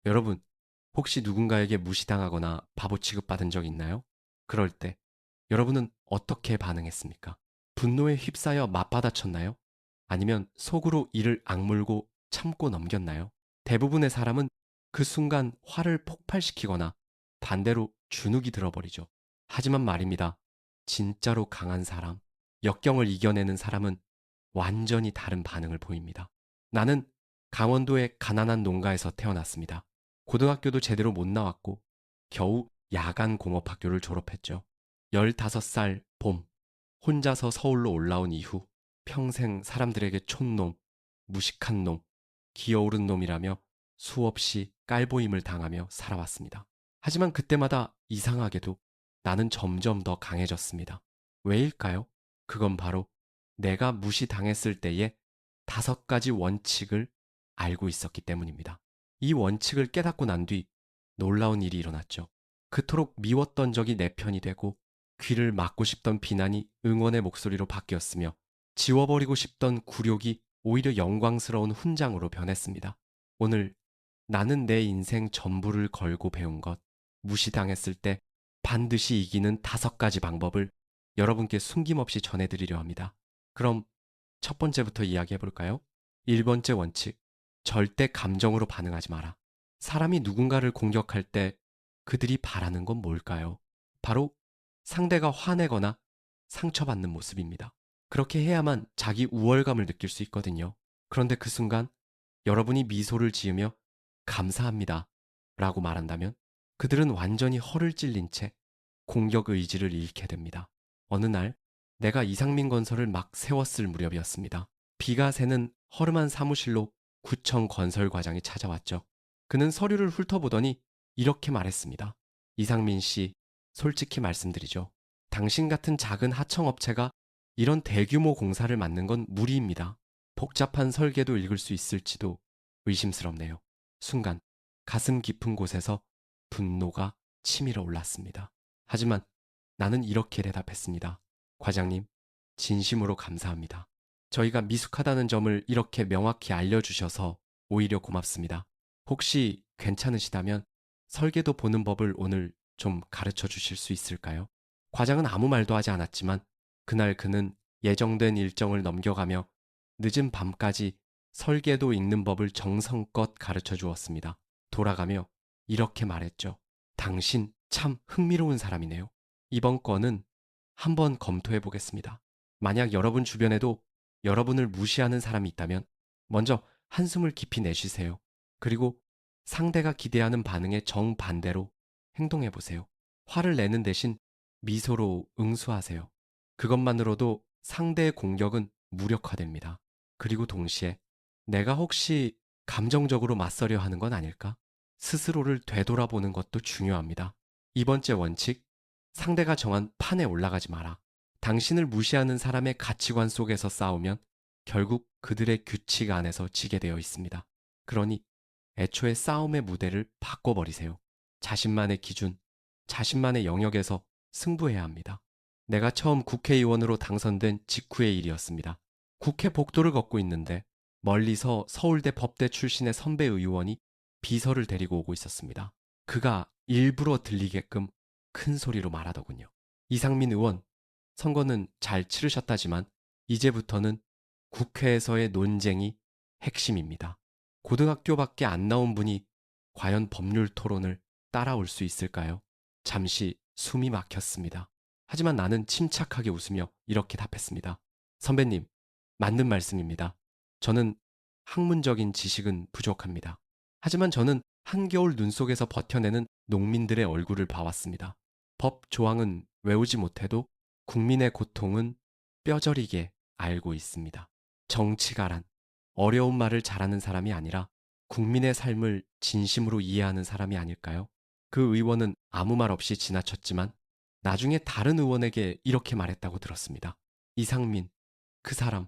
여러분, 혹시 누군가에게 무시당하거나 바보 취급받은 적 있나요? 그럴 때 여러분은 어떻게 반응했습니까? 분노에 휩싸여 맞받아쳤나요? 아니면 속으로 이를 악물고 참고 넘겼나요? 대부분의 사람은 그 순간 화를 폭발시키거나 반대로 주눅이 들어버리죠. 하지만 말입니다. 진짜로 강한 사람, 역경을 이겨내는 사람은 완전히 다른 반응을 보입니다. 나는 강원도의 가난한 농가에서 태어났습니다. 고등학교도 제대로 못 나왔고 겨우 야간 공업학교를 졸업했죠. 15살 봄, 혼자서 서울로 올라온 이후 평생 사람들에게 촌놈, 무식한 놈, 기어오른 놈이라며 수없이 깔보임을 당하며 살아왔습니다. 하지만 그때마다 이상하게도 나는 점점 더 강해졌습니다. 왜일까요? 그건 바로 내가 무시당했을 때의 5가지 원칙을 알고 있었기 때문입니다. 이 원칙을 깨닫고 난 뒤 놀라운 일이 일어났죠. 그토록 미웠던 적이 내 편이 되고 귀를 막고 싶던 비난이 응원의 목소리로 바뀌었으며 지워버리고 싶던 굴욕이 오히려 영광스러운 훈장으로 변했습니다. 오늘 나는 내 인생 전부를 걸고 배운 것, 무시당했을 때 반드시 이기는 5가지 방법을 여러분께 숨김없이 전해드리려 합니다. 그럼 첫 번째부터 이야기해 볼까요? 1번째 원칙, 절대 감정으로 반응하지 마라. 사람이 누군가를 공격할 때 그들이 바라는 건 뭘까요? 바로 상대가 화내거나 상처받는 모습입니다. 그렇게 해야만 자기 우월감을 느낄 수 있거든요. 그런데 그 순간 여러분이 미소를 지으며 감사합니다 라고 말한다면 그들은 완전히 허를 찔린 채 공격 의지를 잃게 됩니다. 어느 날 내가 이상민 건설을 막 세웠을 무렵이었습니다. 비가 새는 허름한 사무실로 구청 건설 과장이 찾아왔죠. 그는 서류를 훑어보더니 이렇게 말했습니다. 이상민 씨, 솔직히 말씀드리죠. 당신 같은 작은 하청업체가 이런 대규모 공사를 맡는 건 무리입니다. 복잡한 설계도 읽을 수 있을지도 의심스럽네요. 순간 가슴 깊은 곳에서 분노가 치밀어 올랐습니다. 하지만 나는 이렇게 대답했습니다. 과장님, 진심으로 감사합니다. 저희가 미숙하다는 점을 이렇게 명확히 알려주셔서 오히려 고맙습니다. 혹시 괜찮으시다면 설계도 보는 법을 오늘 좀 가르쳐 주실 수 있을까요? 과장은 아무 말도 하지 않았지만 그날 그는 예정된 일정을 넘겨가며 늦은 밤까지 설계도 읽는 법을 정성껏 가르쳐 주었습니다. 돌아가며 이렇게 말했죠. 당신 참 흥미로운 사람이네요. 이번 건은 한번 검토해 보겠습니다. 만약 여러분 주변에도 여러분을 무시하는 사람이 있다면 먼저 한숨을 깊이 내쉬세요. 그리고 상대가 기대하는 반응에 정반대로 행동해 보세요. 화를 내는 대신 미소로 응수하세요. 그것만으로도 상대의 공격은 무력화됩니다. 그리고 동시에 내가 혹시 감정적으로 맞서려 하는 건 아닐까? 스스로를 되돌아보는 것도 중요합니다. 2번째 원칙, 상대가 정한 판에 올라가지 마라. 당신을 무시하는 사람의 가치관 속에서 싸우면 결국 그들의 규칙 안에서 지게 되어 있습니다. 그러니 애초에 싸움의 무대를 바꿔버리세요. 자신만의 기준, 자신만의 영역에서 승부해야 합니다. 내가 처음 국회의원으로 당선된 직후의 일이었습니다. 국회 복도를 걷고 있는데 멀리서 서울대 법대 출신의 선배 의원이 비서를 데리고 오고 있었습니다. 그가 일부러 들리게끔 큰 소리로 말하더군요. 이상민 의원, 선거는 잘 치르셨다지만 이제부터는 국회에서의 논쟁이 핵심입니다. 고등학교밖에 안 나온 분이 과연 법률 토론을 따라올 수 있을까요? 잠시 숨이 막혔습니다. 하지만 나는 침착하게 웃으며 이렇게 답했습니다. 선배님, 맞는 말씀입니다. 저는 학문적인 지식은 부족합니다. 하지만 저는 한겨울 눈 속에서 버텨내는 농민들의 얼굴을 봐왔습니다. 법 조항은 외우지 못해도 국민의 고통은 뼈저리게 알고 있습니다. 정치가란 어려운 말을 잘하는 사람이 아니라 국민의 삶을 진심으로 이해하는 사람이 아닐까요? 그 의원은 아무 말 없이 지나쳤지만 나중에 다른 의원에게 이렇게 말했다고 들었습니다. 이상민, 그 사람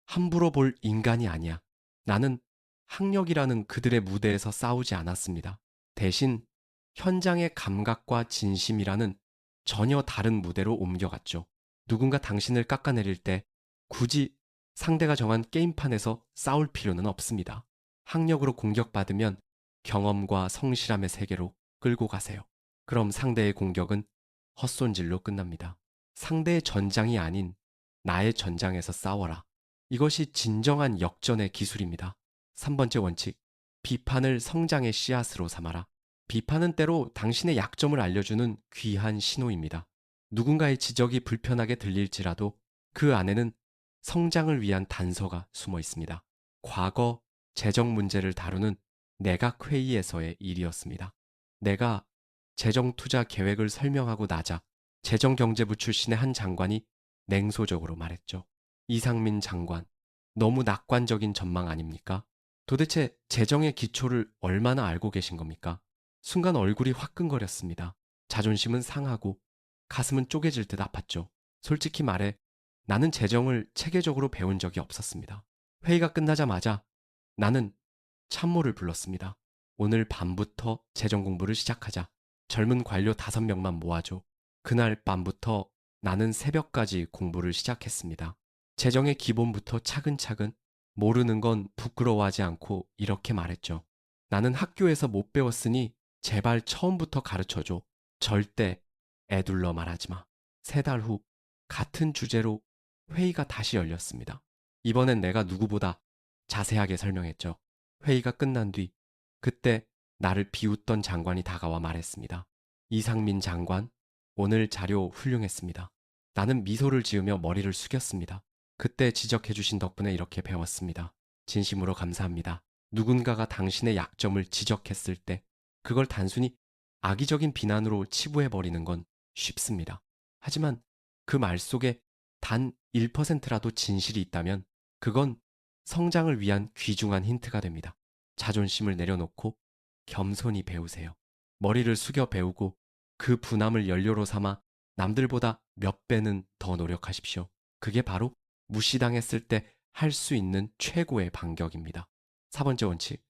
함부로 볼 인간이 아니야. 나는 학력이라는 그들의 무대에서 싸우지 않았습니다. 대신 현장의 감각과 진심이라는 전혀 다른 무대로 옮겨갔죠. 누군가 당신을 깎아내릴 때 굳이 상대가 정한 게임판에서 싸울 필요는 없습니다. 학력으로 공격받으면 경험과 성실함의 세계로 끌고 가세요. 그럼 상대의 공격은 헛손질로 끝납니다. 상대의 전장이 아닌 나의 전장에서 싸워라. 이것이 진정한 역전의 기술입니다. 3번째 원칙, 비판을 성장의 씨앗으로 삼아라. 비판은 때로 당신의 약점을 알려주는 귀한 신호입니다. 누군가의 지적이 불편하게 들릴지라도 그 안에는 성장을 위한 단서가 숨어 있습니다. 과거 재정 문제를 다루는 내각 회의에서의 일이었습니다. 내가 재정 투자 계획을 설명하고 나자 재정경제부 출신의 한 장관이 냉소적으로 말했죠. 이상민 장관, 너무 낙관적인 전망 아닙니까? 도대체 재정의 기초를 얼마나 알고 계신 겁니까? 순간 얼굴이 화끈거렸습니다. 자존심은 상하고 가슴은 쪼개질 듯 아팠죠. 솔직히 말해 나는 재정을 체계적으로 배운 적이 없었습니다. 회의가 끝나자마자 나는 참모를 불렀습니다. 오늘 밤부터 재정 공부를 시작하자. 젊은 관료 5명만 모아줘. 그날 밤부터 나는 새벽까지 공부를 시작했습니다. 재정의 기본부터 차근차근 모르는 건 부끄러워하지 않고 이렇게 말했죠. 나는 학교에서 못 배웠으니 제발 처음부터 가르쳐줘. 절대 애둘러 말하지 마. 3달 후 같은 주제로 회의가 다시 열렸습니다. 이번엔 내가 누구보다 자세하게 설명했죠. 회의가 끝난 뒤 그때 나를 비웃던 장관이 다가와 말했습니다. 이상민 장관, 오늘 자료 훌륭했습니다. 나는 미소를 지으며 머리를 숙였습니다. 그때 지적해 주신 덕분에 이렇게 배웠습니다. 진심으로 감사합니다. 누군가가 당신의 약점을 지적했을 때 그걸 단순히 악의적인 비난으로 치부해버리는 건 쉽습니다. 하지만 그 말 속에 단 1%라도 진실이 있다면 그건 성장을 위한 귀중한 힌트가 됩니다. 자존심을 내려놓고 겸손히 배우세요. 머리를 숙여 배우고 그 분함을 연료로 삼아 남들보다 몇 배는 더 노력하십시오. 그게 바로 무시당했을 때 할 수 있는 최고의 반격입니다. 4번째 원칙,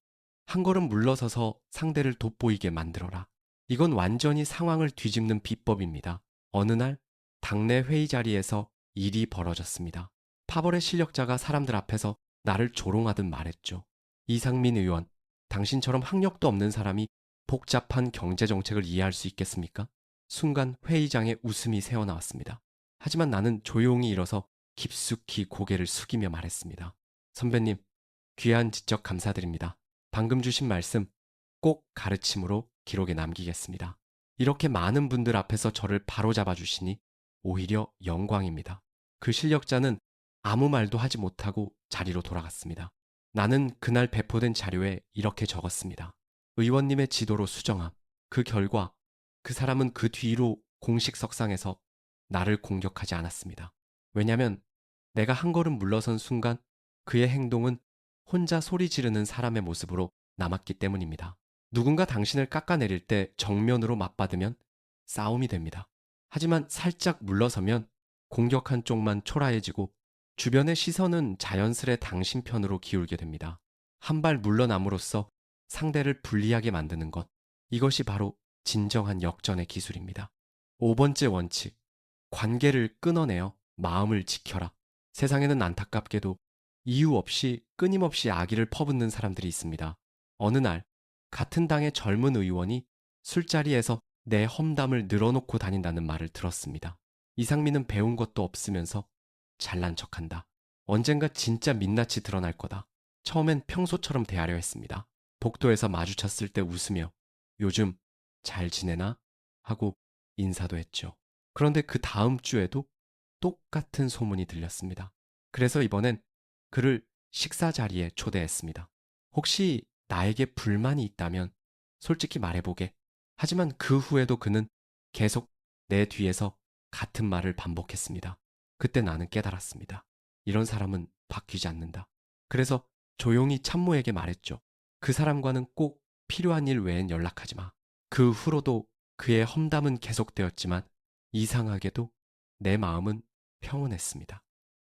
한 걸음 물러서서 상대를 돋보이게 만들어라. 이건 완전히 상황을 뒤집는 비법입니다. 어느 날 당내 회의 자리에서 일이 벌어졌습니다. 파벌의 실력자가 사람들 앞에서 나를 조롱하듯 말했죠. 이상민 의원, 당신처럼 학력도 없는 사람이 복잡한 경제정책을 이해할 수 있겠습니까? 순간 회의장에 웃음이 새어나왔습니다. 하지만 나는 조용히 일어서 깊숙이 고개를 숙이며 말했습니다. 선배님, 귀한 지적 감사드립니다. 방금 주신 말씀 꼭 가르침으로 기록에 남기겠습니다. 이렇게 많은 분들 앞에서 저를 바로잡아 주시니 오히려 영광입니다. 그 실력자는 아무 말도 하지 못하고 자리로 돌아갔습니다. 나는 그날 배포된 자료에 이렇게 적었습니다. 의원님의 지도로 수정함. 그 결과 그 사람은 그 뒤로 공식 석상에서 나를 공격하지 않았습니다. 왜냐면 내가 한 걸음 물러선 순간 그의 행동은 혼자 소리 지르는 사람의 모습으로 남았기 때문입니다. 누군가 당신을 깎아내릴 때 정면으로 맞받으면 싸움이 됩니다. 하지만 살짝 물러서면 공격한 쪽만 초라해지고 주변의 시선은 자연스레 당신 편으로 기울게 됩니다. 한 발 물러남으로써 상대를 불리하게 만드는 것. 이것이 바로 진정한 역전의 기술입니다. 5번째 원칙. 관계를 끊어내어 마음을 지켜라. 세상에는 안타깝게도 이유 없이 끊임없이 악의를 퍼붓는 사람들이 있습니다. 어느 날 같은 당의 젊은 의원이 술자리에서 내 험담을 늘어놓고 다닌다는 말을 들었습니다. 이상민은 배운 것도 없으면서 잘난 척한다. 언젠가 진짜 민낯이 드러날 거다. 처음엔 평소처럼 대하려 했습니다. 복도에서 마주쳤을 때 웃으며 요즘 잘 지내나? 하고 인사도 했죠. 그런데 그 다음 주에도 똑같은 소문이 들렸습니다. 그래서 이번엔 그를 식사 자리에 초대했습니다. 혹시 나에게 불만이 있다면 솔직히 말해보게. 하지만 그 후에도 그는 계속 내 뒤에서 같은 말을 반복했습니다. 그때 나는 깨달았습니다. 이런 사람은 바뀌지 않는다. 그래서 조용히 참모에게 말했죠. 그 사람과는 꼭 필요한 일 외엔 연락하지 마. 그 후로도 그의 험담은 계속되었지만 이상하게도 내 마음은 평온했습니다.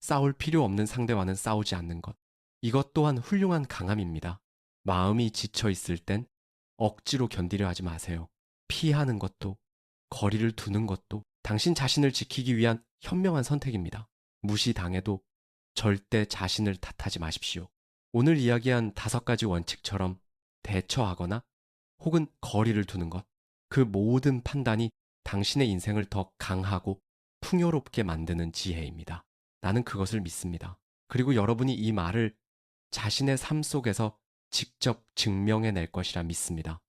싸울 필요 없는 상대와는 싸우지 않는 것. 이것 또한 훌륭한 강함입니다. 마음이 지쳐 있을 땐 억지로 견디려 하지 마세요. 피하는 것도, 거리를 두는 것도 당신 자신을 지키기 위한 현명한 선택입니다. 무시당해도 절대 자신을 탓하지 마십시오. 오늘 이야기한 5가지 원칙처럼 대처하거나 혹은 거리를 두는 것, 그 모든 판단이 당신의 인생을 더 강하고 풍요롭게 만드는 지혜입니다. 나는 그것을 믿습니다. 그리고 여러분이 이 말을 자신의 삶 속에서 직접 증명해낼 것이라 믿습니다.